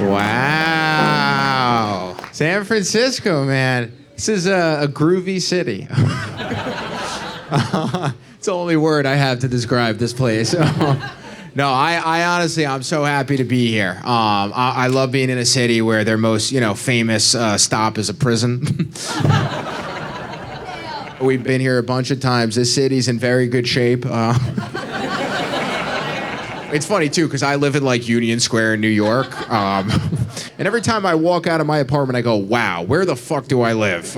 Wow. San Francisco, man. This is a groovy city. It's the only word I have to describe this place. No, I honestly, I'm so happy to be here. I love being in a city where their most, famous stop is a prison. We've been here a bunch of times. This city's in very good shape. It's funny, too, because I live in, Union Square in New York. And every time I walk out of my apartment, I go, wow, where the fuck do I live?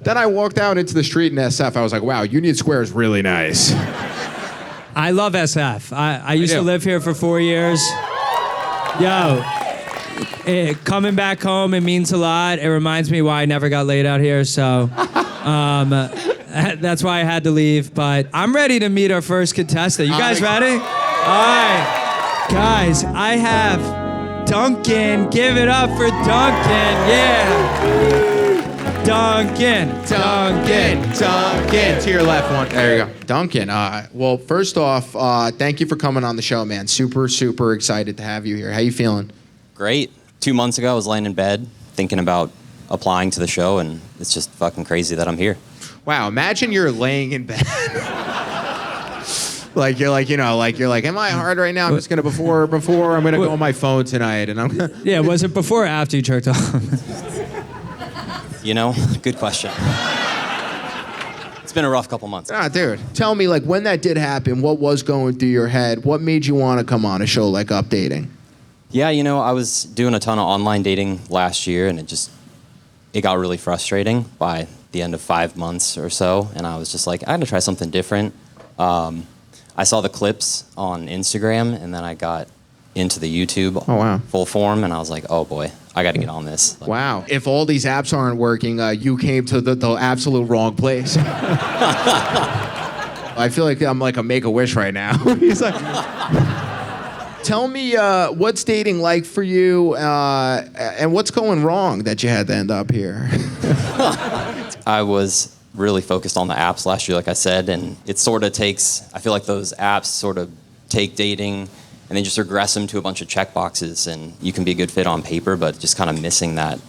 Then I walked out into the street in SF. I was like, wow, Union Square is really nice. I love SF. I used to live here for 4 years. Yo, coming back home, it means a lot. It reminds me why I never got laid out here, so that's why I had to leave. But I'm ready to meet our first contestant. You guys ready? All right. Guys, I have Duncan. Give it up for Duncan. Yeah. Duncan. To your left one. There you go. Duncan. Well, first off, thank you for coming on the show, man. Super, super excited to have you here. How you feeling? Great. 2 months ago, I was laying in bed thinking about applying to the show, and it's just fucking crazy that I'm here. Wow, imagine you're laying in bed. You're like, am I hard right now? I'm just gonna before I'm gonna go on my phone tonight, and I'm gonna. Yeah, was it before or after you jerked off? Good question. It's been a rough couple months. Dude, tell me, when that did happen, what was going through your head? What made you want to come on a show like UpDating? Yeah, I was doing a ton of online dating last year, and it got really frustrating by the end of 5 months or so, and I was just like, I'm gonna try something different. I saw the clips on Instagram, and then I got into the YouTube full form, and I was like, oh boy, I gotta get on this. Wow. If all these apps aren't working, you came to the absolute wrong place. I feel like I'm like a Make-A-Wish right now. He's like, tell me what's dating like for you, and what's going wrong that you had to end up here? I was really focused on the apps last year, like I said, and it sort of takes, I feel like those apps sort of take dating and they just regress them to a bunch of check boxes, and you can be a good fit on paper, but just kind of missing that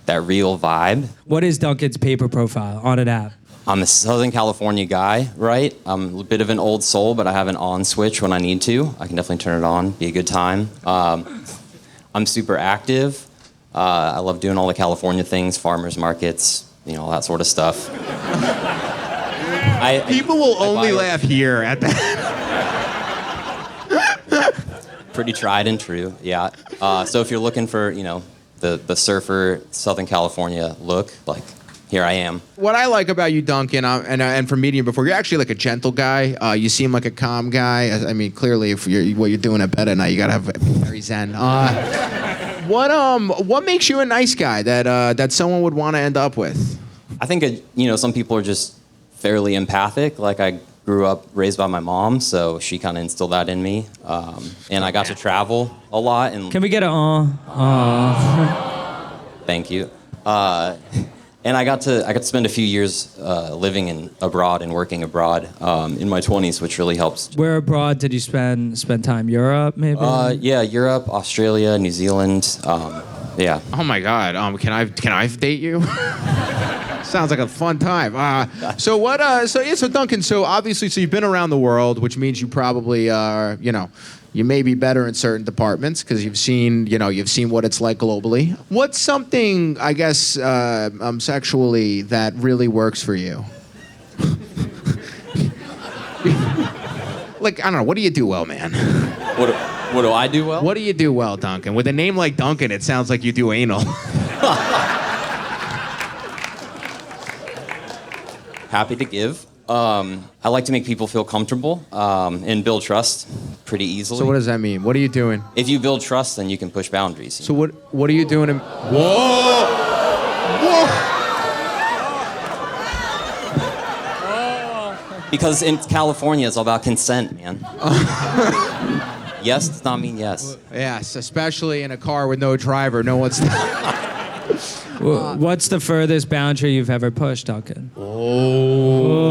real vibe. What is Duncan's paper profile on an app? I'm a Southern California guy, right? I'm a bit of an old soul, but I have an on switch when I need to. I can definitely turn it on, be a good time. I'm super active. I love doing all the California things, farmers markets, all that sort of stuff. People will only laugh here at that. Pretty tried and true, yeah. So if you're looking for, the surfer Southern California look, here I am. What I like about you, Duncan, and from meeting you before, you're actually like a gentle guy. You seem like a calm guy. I mean, clearly, if what you're doing at bed at night, you gotta have very zen. What makes you a nice guy that someone would want to end up with? I think some people are just fairly empathic. I grew up raised by my mom, so she kind of instilled that in me. And I got to travel a lot. And can we get an Thank you. And I got to spend a few years living abroad and working abroad in my 20s, which really helps. Where abroad did you spend time? Europe, maybe? Yeah, Europe, Australia, New Zealand. Yeah. Oh my God. Can I date you? Sounds like a fun time. So Duncan. So obviously, you've been around the world, which means you probably are, you may be better in certain departments because you've seen what it's like globally. What's something, I guess, sexually that really works for you? I don't know. What do you do well, man? What do I do well? What do you do well, Duncan? With a name like Duncan, it sounds like you do anal. Happy to give. I like to make people feel comfortable and build trust pretty easily. So what does that mean? What are you doing? If you build trust, then you can push boundaries. So what are you doing? Whoa! Because in California, it's all about consent, man. Yes does not mean yes. Yes, especially in a car with no driver. No one's... What's the furthest boundary you've ever pushed, Duncan? Oh.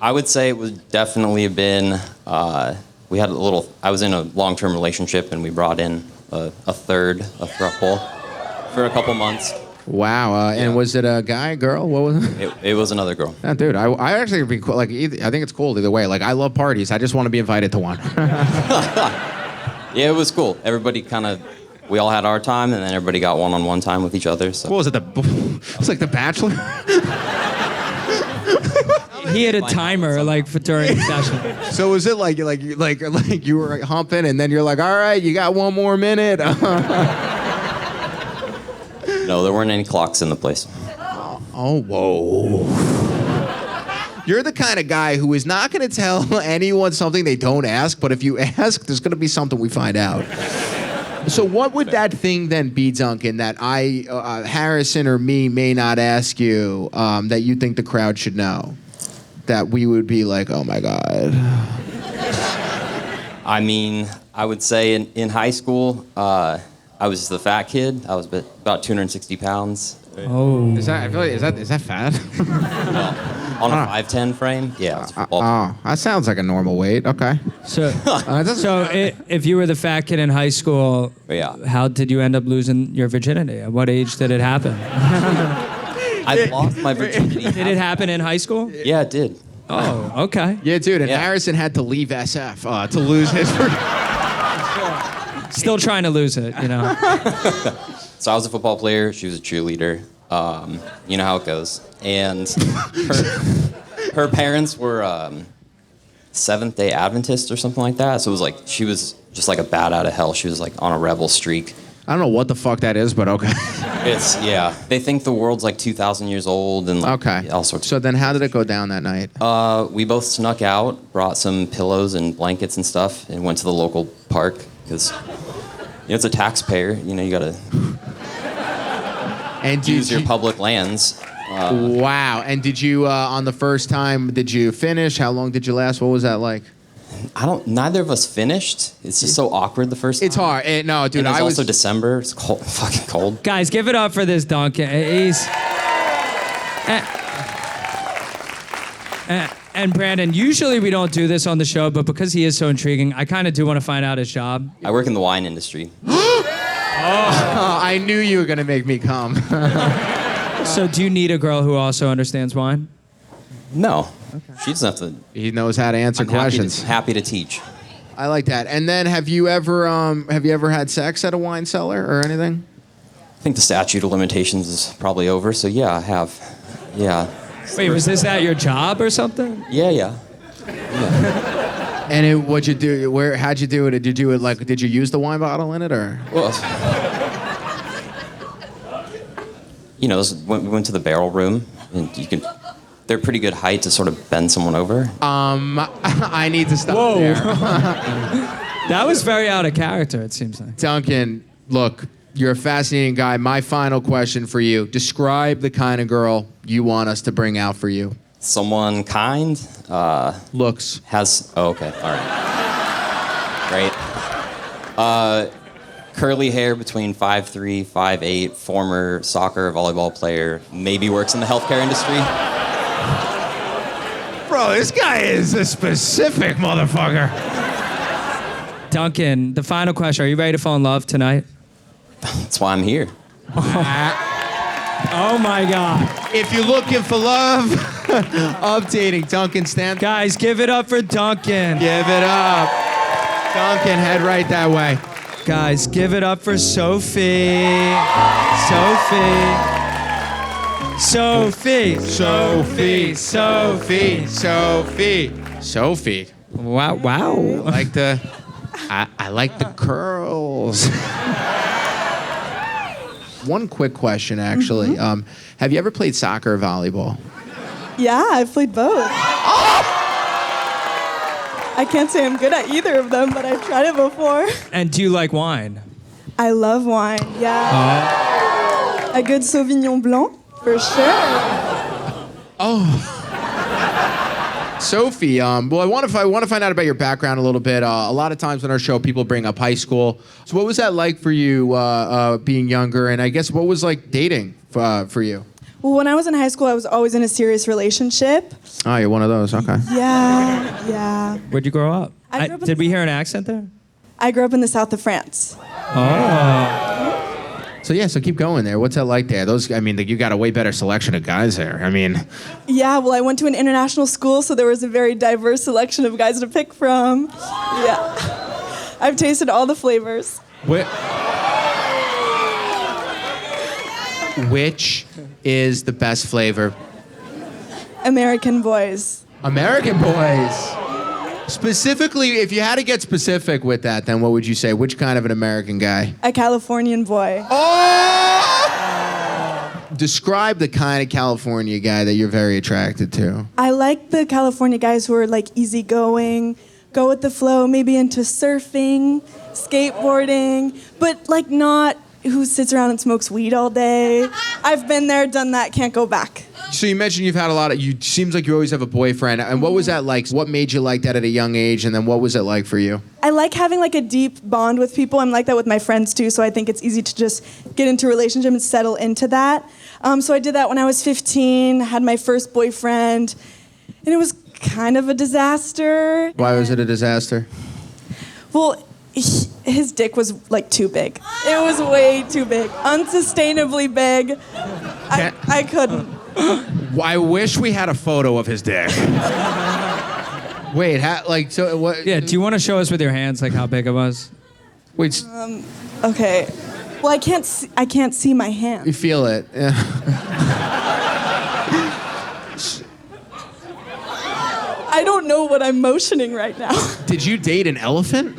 I would say it would definitely have been, I was in a long-term relationship and we brought in a third, a throuple, for a couple months. Wow. And was it a guy, girl? What was it? It was another girl. Yeah, dude, I actually would be cool. Like, I think it's cool either way. Like, I love parties. I just want to be invited to one. Yeah, it was cool. Everybody we all had our time, and then everybody got one-on-one time with each other. So. What was it? It was like The Bachelor. He had a timer like for during the session. So was it like you were humping, and then you're like, all right, you got one more minute. No, there weren't any clocks in the place. Oh, whoa. You're the kind of guy who is not going to tell anyone something they don't ask, but if you ask, there's going to be something we find out. So what would that thing then be, Duncan, that Harrison or me may not ask you, that you think the crowd should know? That we would be like, oh my God. I mean, I would say in high school, I was the fat kid. I was about 260 pounds. Oh. Is that fat? On a 5'10" frame? Yeah. That sounds like a normal weight. Okay. So if you were the fat kid in high school, Yeah. how did you end up losing your virginity? At what age did it happen? I lost my virginity. Did it happen in high school? Yeah, it did. Oh, okay. Yeah, dude, and Yeah. Harrison had to leave SF to lose his. Still trying to lose it, you know. So I was a football player. She was a cheerleader. You know how it goes. And her parents were Seventh-day Adventists or something like that. So it was like she was just like a bat out of hell. She was like on a rebel streak. I don't know what the fuck that is, but okay. They think the world's like 2,000 years old and like all sorts. So then, how did it go down that night? We both snuck out, brought some pillows and blankets and stuff, and went to the local park because it's a taxpayer. You know, you gotta use your public lands. Wow. And did you on the first time? Did you finish? How long did you last? What was that like? Neither of us finished. It's just so awkward the first time. It's hard. No, dude. And it was I was also December. It's cold, fucking cold. Guys, give it up for this Duncan. And Brandon, usually we don't do this on the show, but because he is so intriguing, I kind of do want to find out his job. I work in the wine industry. I knew you were gonna make me come. So do you need a girl who also understands wine? No. Okay. She doesn't have to. He knows how to answer questions. Happy to teach. I like that. And then, have you ever had sex at a wine cellar or anything? I think the statute of limitations is probably over, so yeah, I have. Yeah. Wait, was this at your job or something? Yeah. And what'd you do? How'd you do it? Did you do it like? Did you use the wine bottle in it or? Well, we went to the barrel room, and they're pretty good height to sort of bend someone over. I need to stop there. That was very out of character, it seems like. Duncan, look, you're a fascinating guy. My final question for you: describe the kind of girl you want us to bring out for you. Someone kind. Looks. Okay, all right. Great. Curly hair between 5'3", 5'8", former soccer, volleyball player, maybe works in the healthcare industry. Bro, this guy is a specific motherfucker. Duncan, the final question. Are you ready to fall in love tonight? That's why I'm here. Oh my God. If you're looking for love, UpDating, Duncan, stand. Guys, give it up for Duncan. Give it up. Duncan, head right that way. Guys, give it up for Sophie. Sophie. Wow. I like the curls. One quick question, actually. Have you ever played soccer or volleyball? Yeah, I've played both. I can't say I'm good at either of them, but I've tried it before. And do you like wine? I love wine, yeah. A good Sauvignon Blanc, for sure. Sophie, well, I want to find out about your background a little bit. A lot of times on our show, people bring up high school. So what was that like for you being younger? And I guess what was like dating for you? Well, when I was in high school, I was always in a serious relationship. Oh, you're one of those. Okay. Yeah. Where'd you grow up? I grew up in Did we the- hear an accent there? I grew up in the south of France. So yeah, so keep going there. What's that like there? You got a way better selection of guys there. I mean, Yeah, well, I went to an international school, so there was a very diverse selection of guys to pick from. Yeah. I've tasted all the flavors. which is the best flavor? American boys. American boys. Specifically, if you had to get specific with that, then what would you say? Which kind of an American guy? A Californian boy. Oh! Describe the kind of California guy that you're very attracted to. I like the California guys who are like easygoing, go with the flow, maybe into surfing, skateboarding, but like not who sits around and smokes weed all day. I've been there, done that, can't go back. So you mentioned you've had seems like you always have a boyfriend. And what was that like? What made you like that at a young age? And then what was it like for you? I like having like a deep bond with people. I'm like that with my friends too, so I think it's easy to just get into a relationship and settle into that. So I did that when I was 15, had my first boyfriend, and it was kind of a disaster. Why was it a disaster? Well, his dick was like too big. It was way too big, unsustainably big. I couldn't. I wish we had a photo of his dick. Wait, so what? Yeah, do you want to show us with your hands like how big it was? Wait, Okay. Well, I can't see my hand. you feel it? Yeah. I don't know what I'm motioning right now. Did you date an elephant?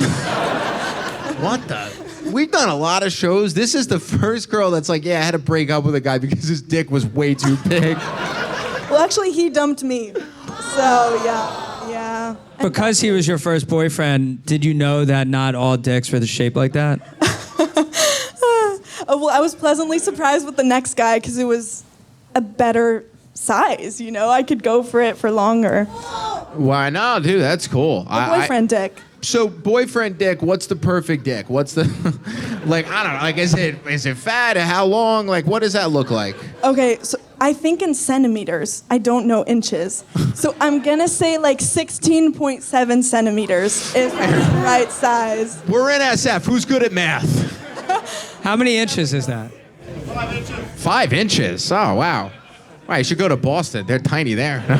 What the? We've done a lot of shows. This is the first girl that's like, yeah, I had to break up with a guy because his dick was way too big. Well, actually, he dumped me. So, yeah. Because he was your first boyfriend, did you know that not all dicks were the shape like that? Well, I was pleasantly surprised with the next guy because it was a better size, you know? I could go for it for longer. Why not, dude? That's cool. Boyfriend dick. So boyfriend dick, what's the perfect dick? What's the, like, I don't know, like, is it fat? How long? Like, what does that look like? Okay, so I think in centimeters. I don't know inches. So I'm gonna say like 16.7 centimeters is the right size. We're in SF. Who's good at math? How many inches is that? 5 inches. Oh, wow. Wow, you should go to Boston. They're tiny there. I'll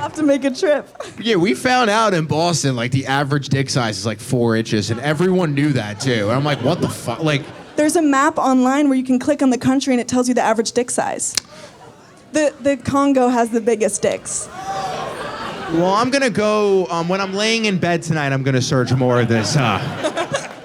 have to make a trip. Yeah, we found out in Boston, like, the average dick size is like 4 inches, and everyone knew that, too. And I'm like, what the fuck? Like, There's a map online where you can click on the country and it tells you the average dick size. The Congo has the biggest dicks. well, I'm gonna go, when I'm laying in bed tonight, I'm gonna search more of this.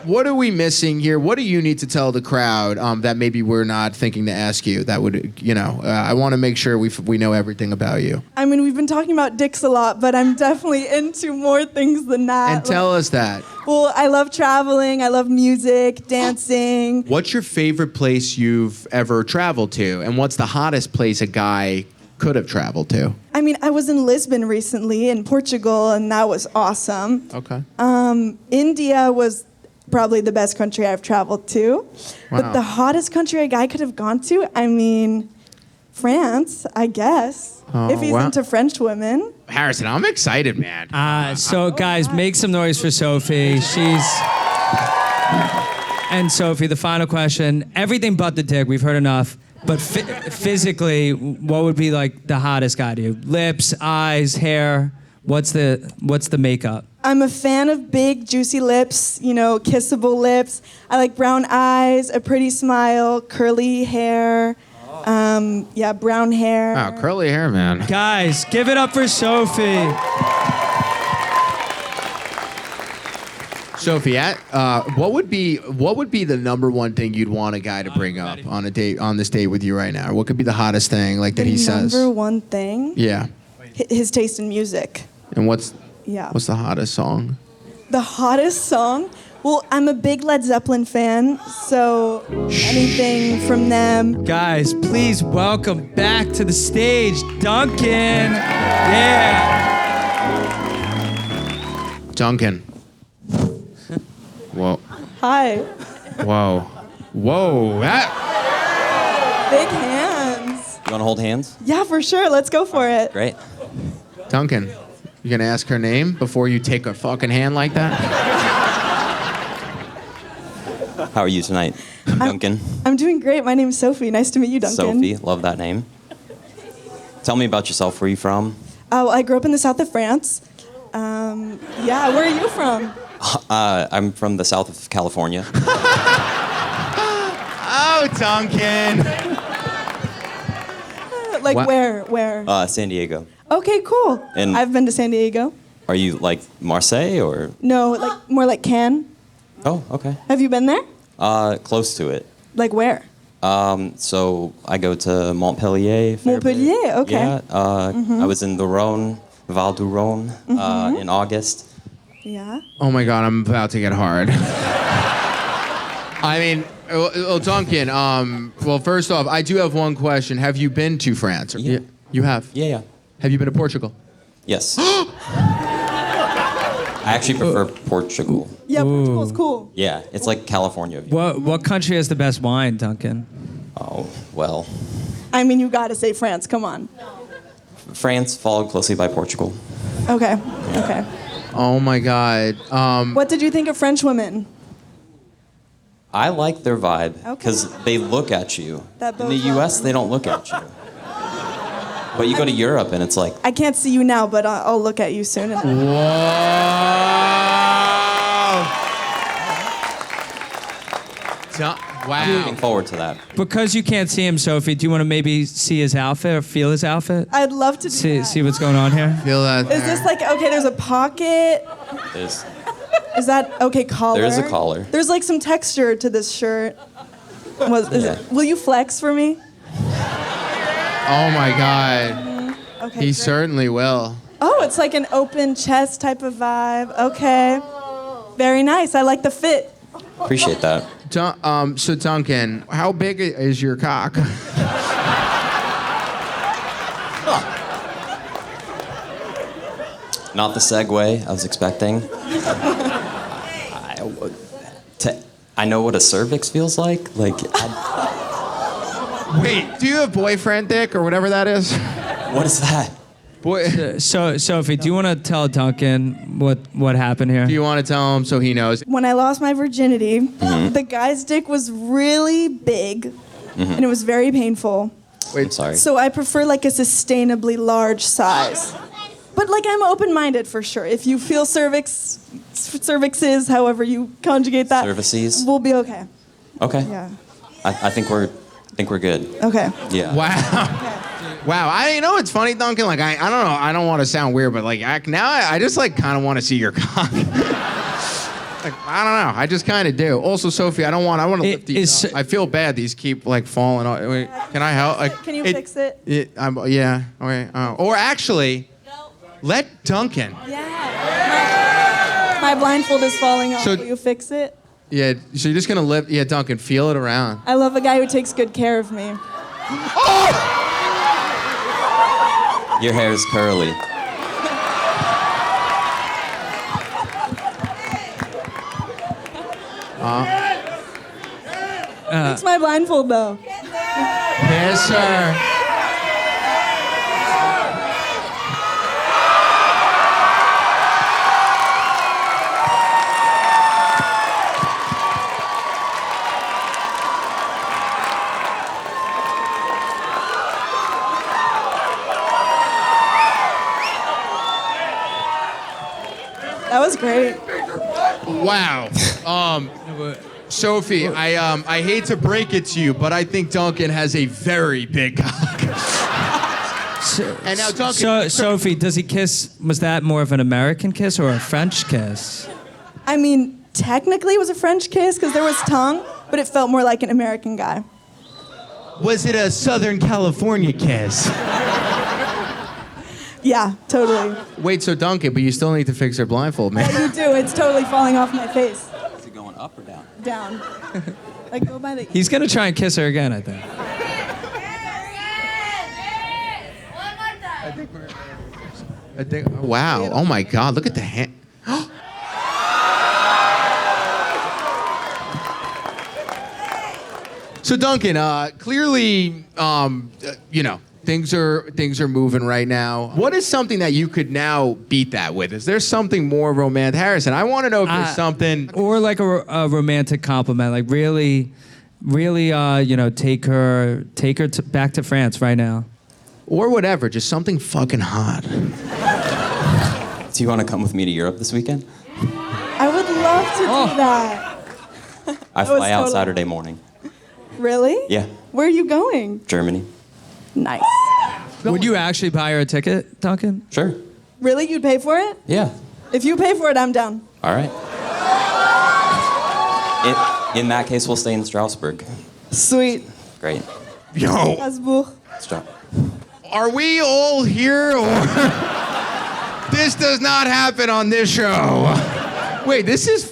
What are we missing here? What do you need to tell the crowd that maybe we're not thinking to ask you? That would, I want to make sure we know everything about you. I mean, we've been talking about dicks a lot, but I'm definitely into more things than that. And tell us that. Well, I love traveling. I love music, dancing. What's your favorite place you've ever traveled to? And what's the hottest place a guy could have traveled to? I mean, I was in Lisbon recently, in Portugal, and that was awesome. Okay. India was probably the best country I've traveled to. Wow. But the hottest country a guy could have gone to, I mean, France, I guess. Oh, if he's wow. into French women. Harrison, I'm excited, man. So guys, make some noise for Sophie. And Sophie, the final question. Everything but the dick, we've heard enough. But physically, what would be like the hottest guy to you? Lips, eyes, hair. What's the makeup? I'm a fan of big, juicy lips, kissable lips. I like brown eyes, a pretty smile, curly hair. Brown hair. Wow, curly hair, man. Guys, give it up for Sophie. Sophie, what would be the number one thing you'd want a guy to bring up on this date with you right now? What could be the hottest thing like that he says? Number one thing? Yeah. His taste in music. And what's Yeah. the hottest song? The hottest song? Well, I'm a big Led Zeppelin fan, so anything from them. Guys, please welcome back to the stage, Duncan. Yeah. Duncan. Whoa. Hi. Whoa. Whoa. Big hands. You want to hold hands? Yeah, for sure. Let's go for it. Great. Duncan, you gonna ask her name before you take a fucking hand like that? How are you tonight? I'm Duncan. I'm doing great. My name is Sophie. Nice to meet you, Duncan. Sophie, love that name. Tell me about yourself. Where are you from? Oh, I grew up in the south of France. Yeah, where are you from? I'm from the south of California. Oh, Duncan. Like What? where? San Diego. Okay, cool. And- I've been to San Diego. Are you like Marseille or? No, like more like Cannes. Oh, okay. Have you been there? Close to it. Like where? So I go to Montpellier. fair bit. Montpellier, okay. Yeah. I was in the Rhone, Val du Rhone, in August. Yeah. Oh my God, I'm about to get hard. I mean, well, Duncan. Well, first off, I do have one question. Have you been to France? Yeah. You have. Yeah. Have you been to Portugal? Yes. I actually prefer Portugal. Yeah, Portugal's cool. Yeah, it's like California. What country has the best wine, Duncan? Oh, well. I mean, you gotta say France. Come on. France, followed closely by Portugal. Okay. Okay. Oh my God. What did you think of French women? I like their vibe Okay. because they look at you. That In the bodes well. U.S., they don't look at you. But you go to Europe and it's like, I can't see you now, but I'll look at you soon. Whoa. I'm looking Wow. forward to that. Because you can't see him, Sophie, do you want to maybe see his outfit or feel his outfit? I'd love to do See, that. see what's going on here? Feel that? Is this like, okay, there's a pocket. There's, Is that, okay, collar? There is a collar. There's like some texture to this shirt. Yeah. Will you flex for me? Oh my God. Okay. He great. certainly will. Oh, it's like an open chest type of vibe. Okay. Very nice. I like the fit. appreciate that. So Duncan, how big is your cock? Not the segue I was expecting. I know what a cervix feels like. Like, Wait, do you have boyfriend dick or whatever that is? what is that? Boy, So, Sophie, do you want to tell Duncan what happened here? do you want to tell him so he knows? When I lost my virginity, the guy's dick was really big, and it was very painful. I'm sorry. So I prefer like a sustainably large size. But like I'm open-minded for sure. If you feel cervixes, however you conjugate that, Cervices? we'll be okay. Okay. Yeah. I think we're good. Okay. Yeah. Wow. Wow. It's funny, Duncan. Like I don't know. I don't want to sound weird, but like I just like kind of want to see your cock. Like, I don't know. I just kind of do. Also, Sophie, I want to lift these up. I feel bad. These keep like falling off. Wait, can I help? Like, Can you fix it? Yeah. Okay. Or actually, let Duncan. Yeah. My blindfold is falling off. So- Will you fix it? Yeah. So you're just gonna lift. Yeah, Duncan, feel it around. I love a guy who takes good care of me. Your hair is curly. Fix my blindfold though. Yes, sir. That was great. Wow. Sophie, I hate to break it to you, but I think Duncan has a very big cock. And now Duncan. So, Sophie, does he kiss? Was that more of an American kiss or a French kiss? I mean, technically it was a French kiss because there was tongue, but it felt more like an American guy. Was it a Southern California kiss? Yeah, totally. Wait, so Duncan, but you still need to fix her blindfold, man. You do. It's totally falling off my face. Is it going up or down? Down. Like go by the. He's gonna try and kiss her again, I think. I think. Wow. Oh my God. Look at the hand. So Duncan, clearly, things are moving right now. What is something that you could now beat that with? Is there something more romantic? Harrison, I want to know if there's something. Or like a romantic compliment, like really, take her back to France right now. Or whatever, just something fucking hot. Do you want to come with me to Europe this weekend? I would love to do that. I fly out Saturday morning. Really? Yeah. Where are you going? Germany. Nice. Would you actually buy her a ticket, Duncan? Sure. Really? You'd pay for it? Yeah. If you pay for it, I'm down. All right. In that case, we'll stay in Strasbourg. Sweet. Great. Yo, Strasbourg. are we all here or this does not happen on this show? Wait, this is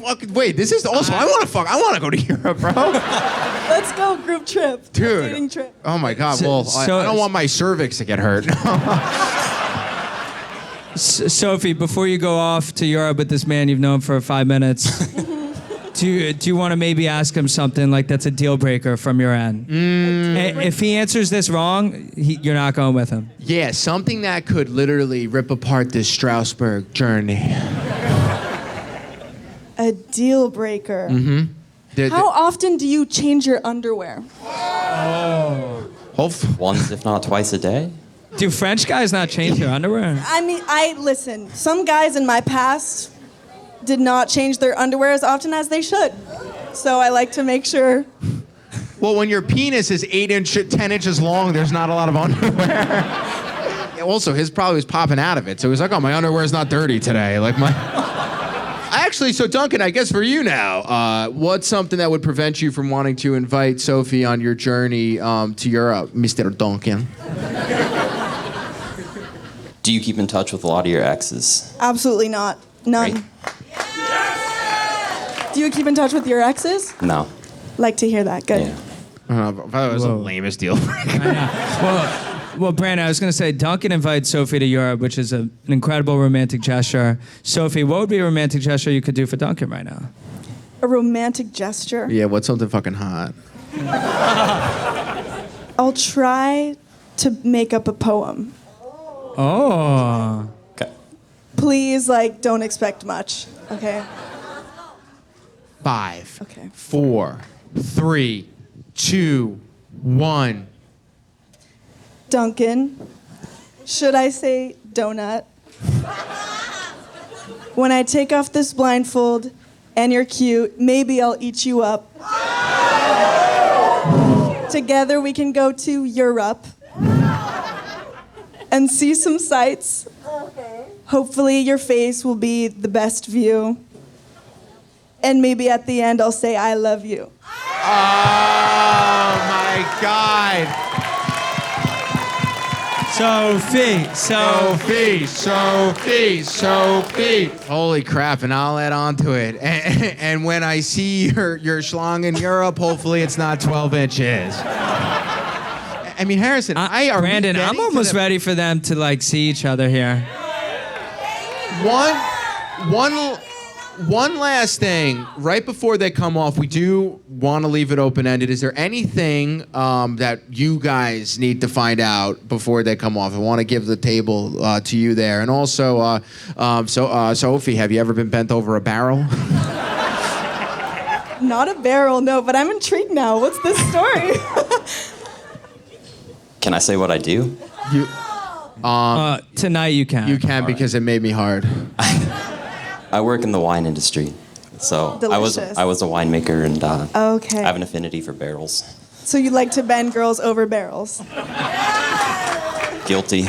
also I want to go to Europe, bro. Let's go, group trip. Dude. Dating trip. Oh my god. Well, I don't want my cervix to get hurt. Sophie, before you go off to Europe with this man you've known for 5 minutes, do you want to maybe ask him something like that's a deal breaker from your end? If he answers this wrong, you're not going with him. Yeah, something that could literally rip apart this Strasbourg journey. A deal breaker. How often do you change your underwear? Once, if not twice a day. Do French guys not change their underwear? I mean, listen, some guys in my past did not change their underwear as often as they should. So I like to make sure. Well, when your penis is 10 inches long, there's not a lot of underwear. Also, his probably was popping out of it. So he was like, oh, my underwear's not dirty today. Like my... Actually, so Duncan, I guess for you now, what's something that would prevent you from wanting to invite Sophie on your journey to Europe, Mr. Duncan? Do you keep in touch with a lot of your exes? Absolutely not. None. Right. Do you keep in touch with your exes? No. Like to hear that. Good. Yeah. I thought it was the lamest deal. Well, Brandon, I was going to say Duncan invites Sophie to Europe, which is an incredible romantic gesture. Sophie, what would be a romantic gesture you could do for Duncan right now? A romantic gesture? Yeah, what's something fucking hot? I'll try to make up a poem. Oh. Okay. Please, don't expect much, okay? 5, Okay. 4, 3, 2, 1. Duncan, should I say donut? When I take off this blindfold and you're cute, maybe I'll eat you up. Together we can go to Europe and see some sights. Hopefully your face will be the best view. And maybe at the end I'll say I love you. Oh my God. Sophie. Holy crap, and I'll add on to it. And when I see your schlong in Europe, hopefully it's not 12 inches. I mean, Harrison, Brandon, I'm almost ready for them to see each other here. One last thing, right before they come off, we do want to leave it open-ended. Is there anything that you guys need to find out before they come off? I want to give the table to you there. And also, Sophie, have you ever been bent over a barrel? Not a barrel, no, but I'm intrigued now. What's this story? Can I say what I do? Tonight you can. You can because it made me hard. I work in the wine industry, so Delicious. I was a winemaker, and Okay. I have an affinity for barrels. So you like to bend girls over barrels? Guilty.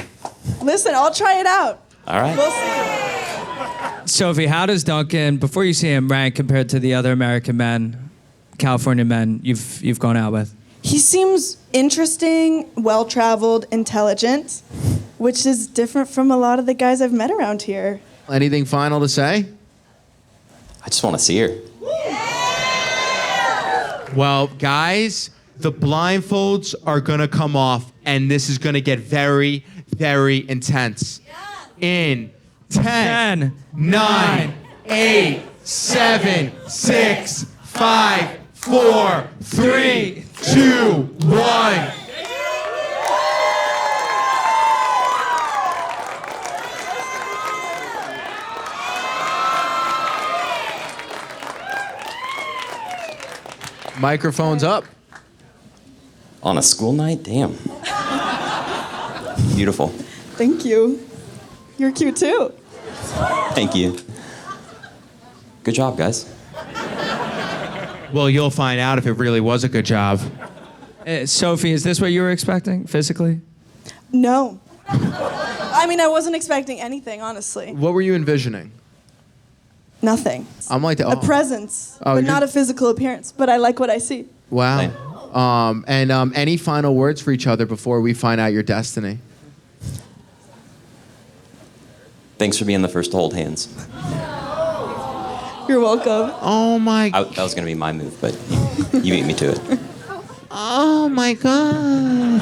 Listen, I'll try it out. All right. We'll see. Sophie, how does Duncan, before you see him, rank compared to the other American men, California men you've gone out with? He seems interesting, well-traveled, intelligent, which is different from a lot of the guys I've met around here. Anything final to say? I just want to see her. Well, guys, the blindfolds are going to come off, and this is going to get very, very intense. In 10, 9, 8, 7, 6, 5, 4, 3, 2, 1. Microphone's up. On a school night? Damn. Beautiful. Thank you. You're cute too. Thank you. Good job, guys. Well, you'll find out if it really was a good job. Sophie, is this what you were expecting physically? No. I mean, I wasn't expecting anything, honestly. What were you envisioning? Nothing. I'm like A presence, Oh, but you're- not a physical appearance. But I like what I see. Wow. Same. And any final words for each other before we find out your destiny? Thanks for being the first to hold hands. You're welcome. Oh my. That was going to be my move, but you beat me to it. Oh my God.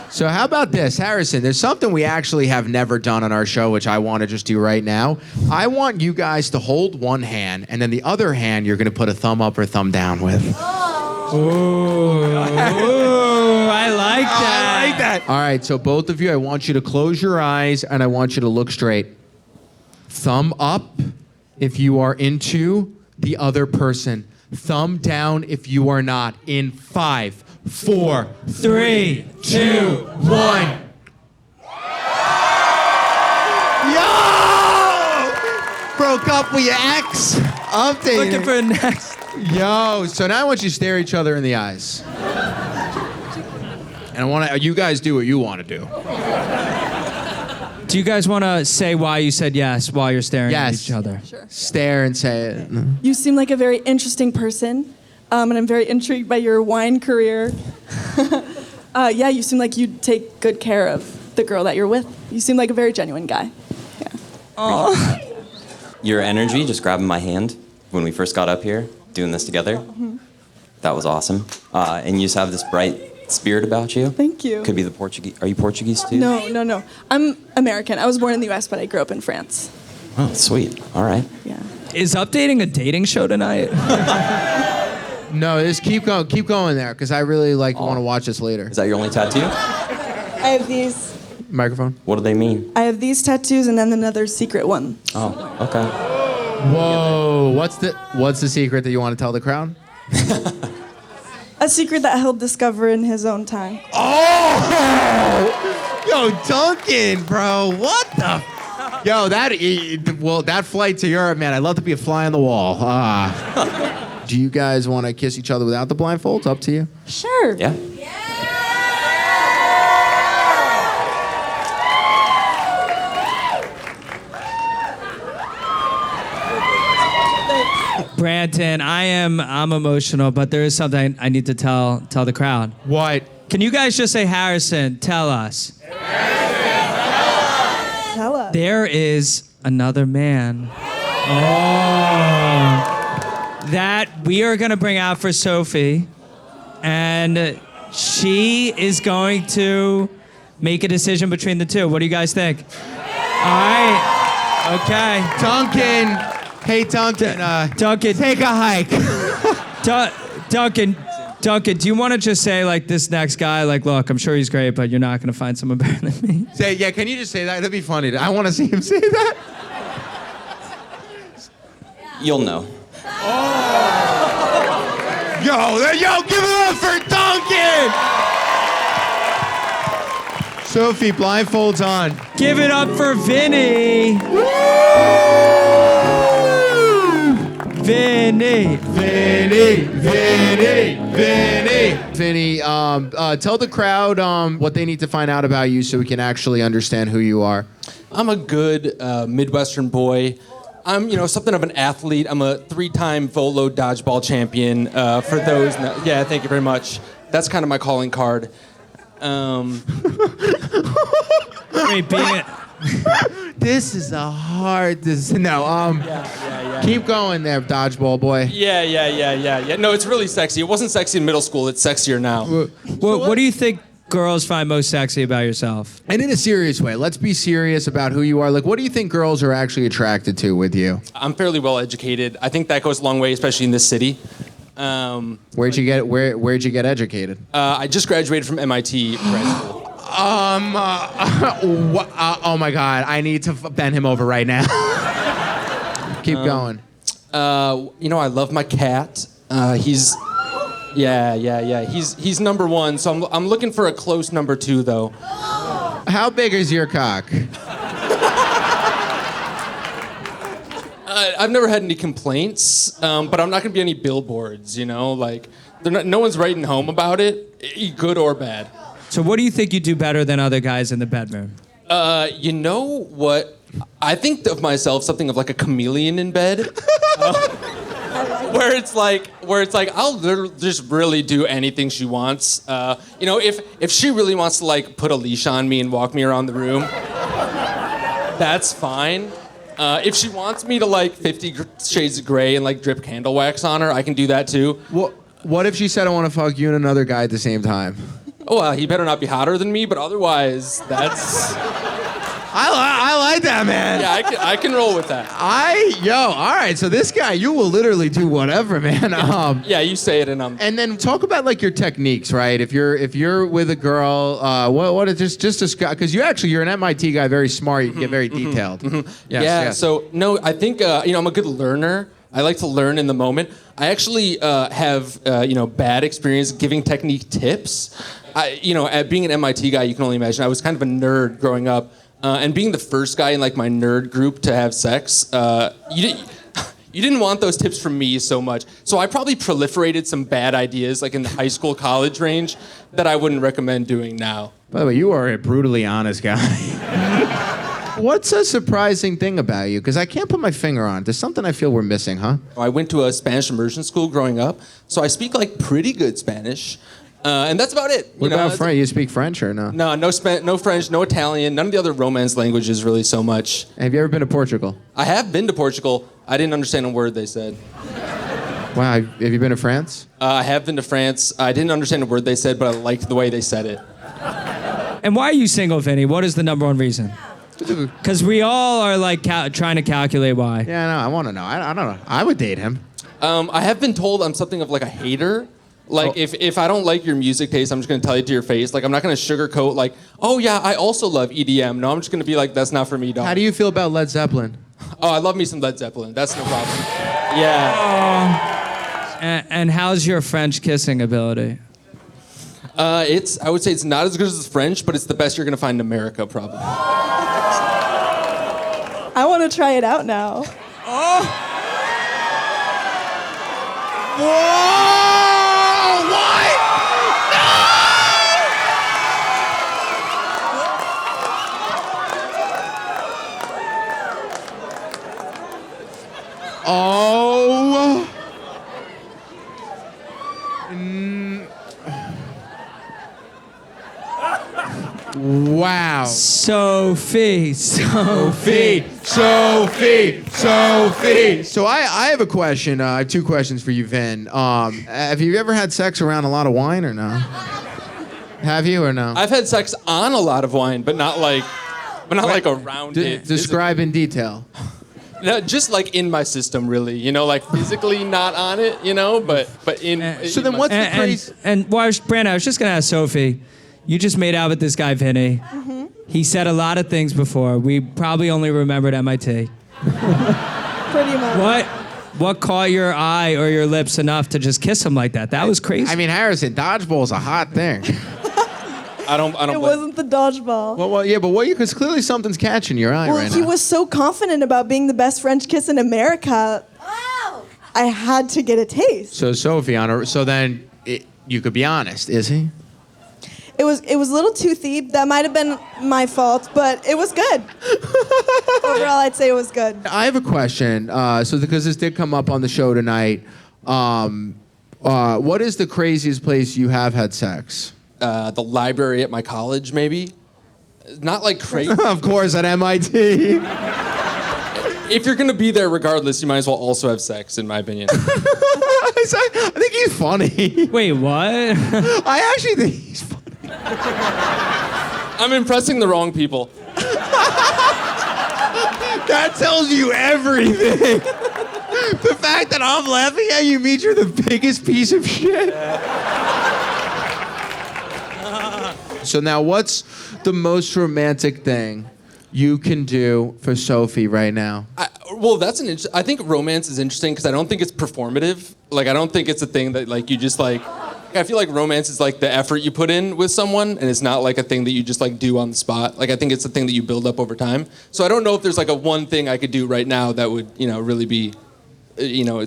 So how about this, Harrison? There's something we actually have never done on our show, which I want to just do right now. I want you guys to hold one hand, and then the other hand you're going to put a thumb up or thumb down with. Ooh, I like that. I like that. All right, so both of you, I want you to close your eyes, and I want you to look straight. Thumb up if you are into the other person. Thumb down if you are not. In 5, 4, 3, 2, 1. Yo! Broke up with your ex. Updating. Looking for a next. Yo, so now I want you to stare each other in the eyes. And I want to, you guys do what you want to do. Do you guys want to say why you said yes while you're staring at Yes. each other? Sure. Stare and say it. You seem like a very interesting person, and I'm very intrigued by your wine career. Yeah, you seem like you'd take good care of the girl that you're with. You seem like a very genuine guy. Yeah. Oh. Your energy, just grabbing my hand when we first got up here, doing this together, that was awesome. And you just have this bright spirit about you. Thank you. Could be the Portuguese. Are you Portuguese too? No. I'm American. I was born in the U.S., but I grew up in France. Oh, sweet. All right. Yeah. Is UpDating a dating show tonight? No, just keep going there, because I really want to watch this later. Is that your only tattoo? I have these. Microphone. What do they mean? I have these tattoos and then another secret one. Oh, okay. Whoa, what's the secret that you want to tell the crowd? A secret that he'll discover in his own time. Oh! Yo, Duncan, bro, what the? Yo, that flight to Europe, man, I'd love to be a fly on the wall. Do you guys want to kiss each other without the blindfolds? Up to you. Sure. Yeah. Branton, I'm emotional, but there is something I need to tell the crowd. What? Can you guys just say, Harrison, tell us? Tell us. There is another man. Oh. That we are going to bring out for Sophie. And she is going to make a decision between the two. What do you guys think? All right. Okay. Duncan. Hey, Duncan. Duncan. Take a hike. Duncan, do you want to just say, like, this next guy, like, look, I'm sure he's great, but you're not going to find someone better than me? Yeah, can you just say that? That'd be funny. I want to see him say that. You'll know. Yo, give it up for Duncan! Sophie, blindfolds on. Give it up for Vinny. Vinny. Vinny, tell the crowd what they need to find out about you so we can actually understand who you are. I'm a good Midwestern boy. I'm, something of an athlete. I'm a 3-time Volo dodgeball champion. For those, yeah, thank you very much. That's kind of my calling card. Wait, This is a hard. Keep going there, dodgeball boy. Yeah. No, it's really sexy. It wasn't sexy in middle school. It's sexier now. what do you think girls find most sexy about yourself? And in a serious way, let's be serious about who you are. Like, what do you think girls are actually attracted to with you? I'm fairly well educated. I think that goes a long way, especially in this city. Where'd you get educated? I just graduated from MIT grad school. Oh my God! I need to bend him over right now. Keep going. I love my cat. He's He's number one. So I'm looking for a close number two, though. How big is your cock? I've never had any complaints, but I'm not gonna be any billboards. You know, like no one's writing home about it, good or bad. So what do you think you do better than other guys in the bedroom? You know what? I think of myself something of like a chameleon in bed. Where it's like I'll just really do anything she wants. You know, if she really wants to like put a leash on me and walk me around the room, that's fine. If she wants me to like 50 Shades of Grey and like drip candle wax on her, I can do that too. What if she said I want to fuck you and another guy at the same time? Oh, well, he better not be hotter than me, but otherwise, that's... I like that, man. Yeah, I can roll with that. All right, so this guy, you will literally do whatever, man. Yeah, you say it and I'm... And then talk about like your techniques, right? If you're with a girl, what is just describe, because you're an MIT guy, very smart, you can get very detailed. Yes. So no, I think I'm a good learner. I like to learn in the moment. I actually have bad experience giving technique tips. At being an MIT guy, you can only imagine. I was kind of a nerd growing up, and being the first guy in like my nerd group to have sex, you didn't want those tips from me so much. So I probably proliferated some bad ideas like in the high school, college range that I wouldn't recommend doing now. By the way, you are a brutally honest guy. What's a surprising thing about you? Because I can't put my finger on it. There's something I feel we're missing, huh? I went to a Spanish immersion school growing up, so I speak like pretty good Spanish. And that's about it. What about French? You speak French or no? No French, no Italian, none of the other Romance languages really so much. Have you ever been to Portugal? I have been to Portugal. I didn't understand a word they said. Wow, have you been to France? I have been to France. I didn't understand a word they said, but I liked the way they said it. And why are you single, Vinny? What is the number one reason? Because we all are like trying to calculate why. Yeah, no, I want to know. I don't know. I would date him. I have been told I'm something of like a hater. Like, if I don't like your music taste, I'm just going to tell you to your face. Like, I'm not going to sugarcoat, like, oh, yeah, I also love EDM. No, I'm just going to be like, that's not for me, dog. How do you feel about Led Zeppelin? Oh, I love me some Led Zeppelin. That's no problem. Yeah. And how's your French kissing ability? I would say it's not as good as French, but it's the best you're going to find in America, probably. I want to try it out now. Oh! Whoa! What? No! Oh! Wow. Sophie. So I have a question. I have two questions for you, Vin. Have you ever had sex around a lot of wine or no? Have you or no? I've had sex on a lot of wine, but not like around it. Describe in detail. No, just like in my system, really. You know, like physically not on it. You know, but in. So then, what's the crazy? Brandon, I was just gonna ask Sophie. You just made out with this guy, Vinny. Mm-hmm. He said a lot of things before. We probably only remembered MIT. Pretty much. What caught your eye or your lips enough to just kiss him like that? That was crazy. I mean, Harrison, dodgeball's a hot thing. I don't. It wasn't the dodgeball. Well, yeah, but because clearly something's catching your eye right now. He was so confident about being the best French kiss in America. Wow. I had to get a taste. So Sophie, you could be honest, is he? It was a little toothy. That might have been my fault, but it was good. Overall, I'd say it was good. I have a question. Because this did come up on the show tonight, what is the craziest place you have had sex? The library at my college, maybe. Not like crazy. Of course, at MIT. If you're gonna be there regardless, you might as well also have sex, in my opinion. I think he's funny. Wait, what? I actually think he's funny. I'm impressing the wrong people. That tells you everything. The fact that I'm laughing at you means you're the biggest piece of shit. So now, what's the most romantic thing you can do for Sophie right now? Well, I think romance is interesting because I don't think it's performative. Like, I don't think it's a thing that like you just like. I feel like romance is like the effort you put in with someone, and it's not like a thing that you just like do on the spot. Like, I think it's a thing that you build up over time. So I don't know if there's like a one thing I could do right now that would, really be,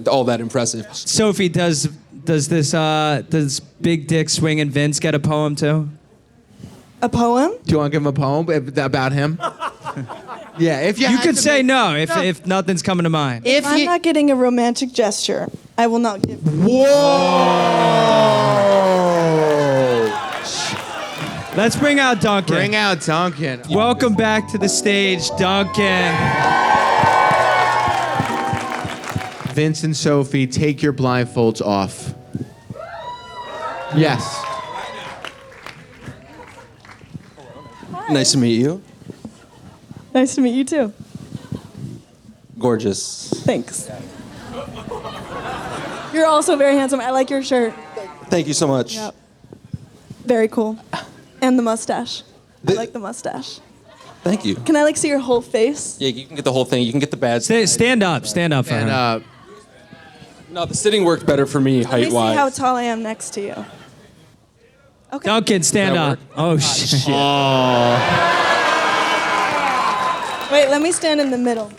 all that impressive. Sophie, does Big Dick Swinging Vince get a poem too? A poem? Do you want to give him a poem about him? Yeah, if You could say no if nothing's coming to mind. If I'm not getting a romantic gesture, I will not give. Whoa! Let's bring out Duncan. Bring out Duncan. Welcome back to the stage, Duncan. Vince and Sophie, take your blindfolds off. Yes. Nice to meet you. Nice to meet you too. Gorgeous. Thanks. You're also very handsome. I like your shirt. Thank you so much. Yep. Very cool. And the mustache. I like the mustache. Thank you. Can I see your whole face? Yeah, you can get the whole thing. You can get the bad side. Stand up for her. And No, the sitting worked better for me Let me see height-wise. how tall I am next to you. Okay. Duncan, stand That up. work? Oh shit. Wait, let me stand in the middle.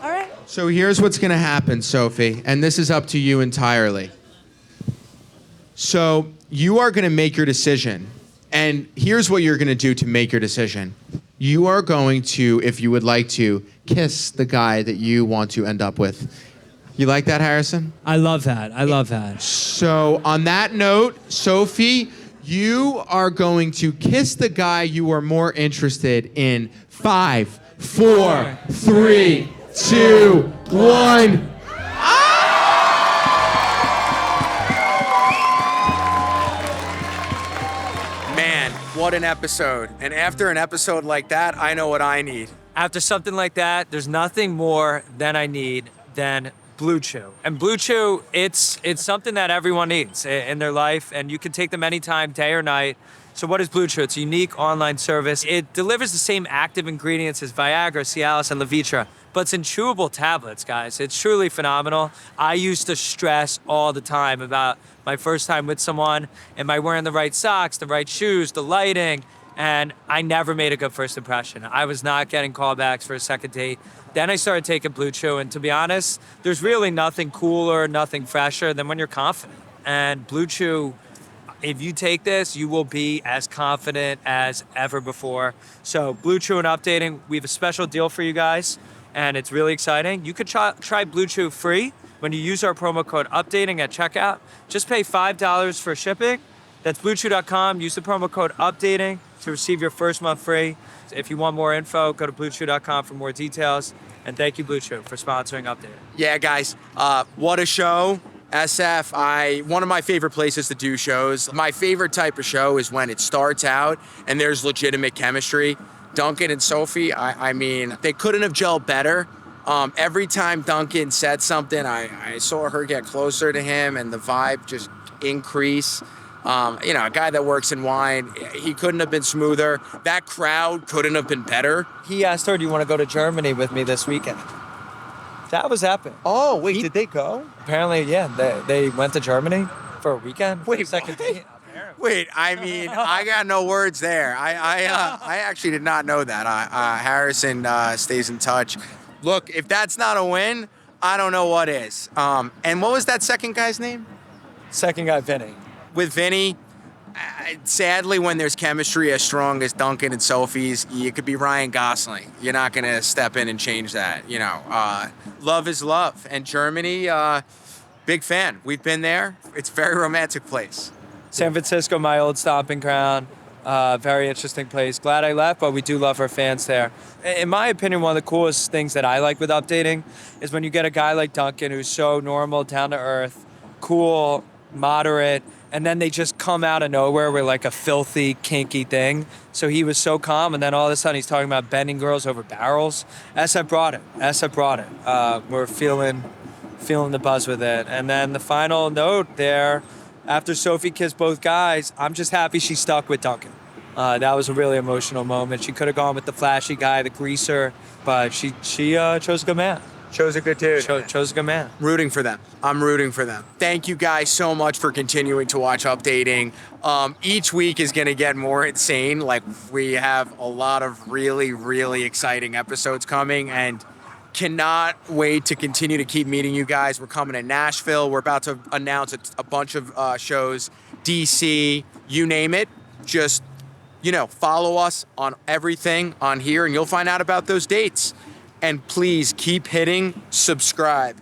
All right. so here's what's going to happen, Sophie, and this is up to you entirely. So you are going to make your decision, and here's what you're going to do to make your decision. You are going to, if you would like to, kiss the guy that you want to end up with. You like that, Harrison? I love that. So on that note, Sophie, you are going to kiss the guy you are more interested in. 5, 4, 3, 2, 1. Man, what an episode. And after an episode like that, I know what I need. After something like that, there's nothing more than I need than Blue Chew. And Blue Chew, it's something that everyone needs in their life, and you can take them anytime, day or night. So what is Blue Chew? It's a unique online service. It delivers the same active ingredients as Viagra, Cialis, and Levitra, but it's in chewable tablets, guys. It's truly phenomenal. I used to stress all the time about my first time with someone. Am I wearing the right socks, the right shoes, the lighting? And I never made a good first impression. I was not getting callbacks for a second date. Then I started taking Blue Chew, and to be honest, there's really nothing cooler, nothing fresher than when you're confident. And Blue Chew, if you take this, you will be as confident as ever before. So Blue Chew and UpDating, we have a special deal for you guys, and it's really exciting. You could try Blue Chew free when you use our promo code UpDating at checkout. Just pay $5 for shipping. That's BlueChew.com. Use the promo code UpDating to receive your first month free. If you want more info, go to BlueChew.com for more details. And thank you, Blue Chew, for sponsoring UpDating. Yeah, guys, what a show. SF, one of my favorite places to do shows. My favorite type of show is when it starts out and there's legitimate chemistry. Duncan and Sophie, I mean, they couldn't have gelled better. Every time Duncan said something, I saw her get closer to him and the vibe just increase. A guy that works in wine, he couldn't have been smoother. That crowd couldn't have been better. He asked her, do you want to go to Germany with me this weekend? That was epic. Oh, wait, did they go? Apparently, yeah, they went to Germany for a weekend. Wait, second what? date. Wait, I mean, I got no words there. I actually did not know that. Harrison stays in touch. Look, if that's not a win, I don't know what is. And what was that second guy's name? Second guy, Vinny. With Vinny, sadly, when there's chemistry as strong as Duncan and Sophie's, you could be Ryan Gosling. You're not going to step in and change that. Love is love. And Germany, big fan. We've been there. It's a very romantic place. San Francisco, my old stomping ground. Very interesting place. Glad I left, but we do love our fans there. In my opinion, one of the coolest things that I like with UpDating is when you get a guy like Duncan who's so normal, down to earth, cool, moderate, and then they just come out of nowhere with like a filthy, kinky thing. So he was so calm, and then all of a sudden he's talking about bending girls over barrels. SF brought it. We're feeling the buzz with it. And then the final note there, after Sophie kissed both guys, I'm just happy she stuck with Duncan. That was a really emotional moment. She could have gone with the flashy guy, the greaser, but she chose a good man. Chose a good dude. Chose a good man. Rooting for them. I'm rooting for them. Thank you guys so much for continuing to watch UpDating. Each week is going to get more insane. Like, we have a lot of really, really exciting episodes coming, and cannot wait to continue to keep meeting you guys. We're coming to Nashville. We're about to announce a bunch of shows. DC, you name it. Just, follow us on everything on here, and you'll find out about those dates. And please keep hitting subscribe.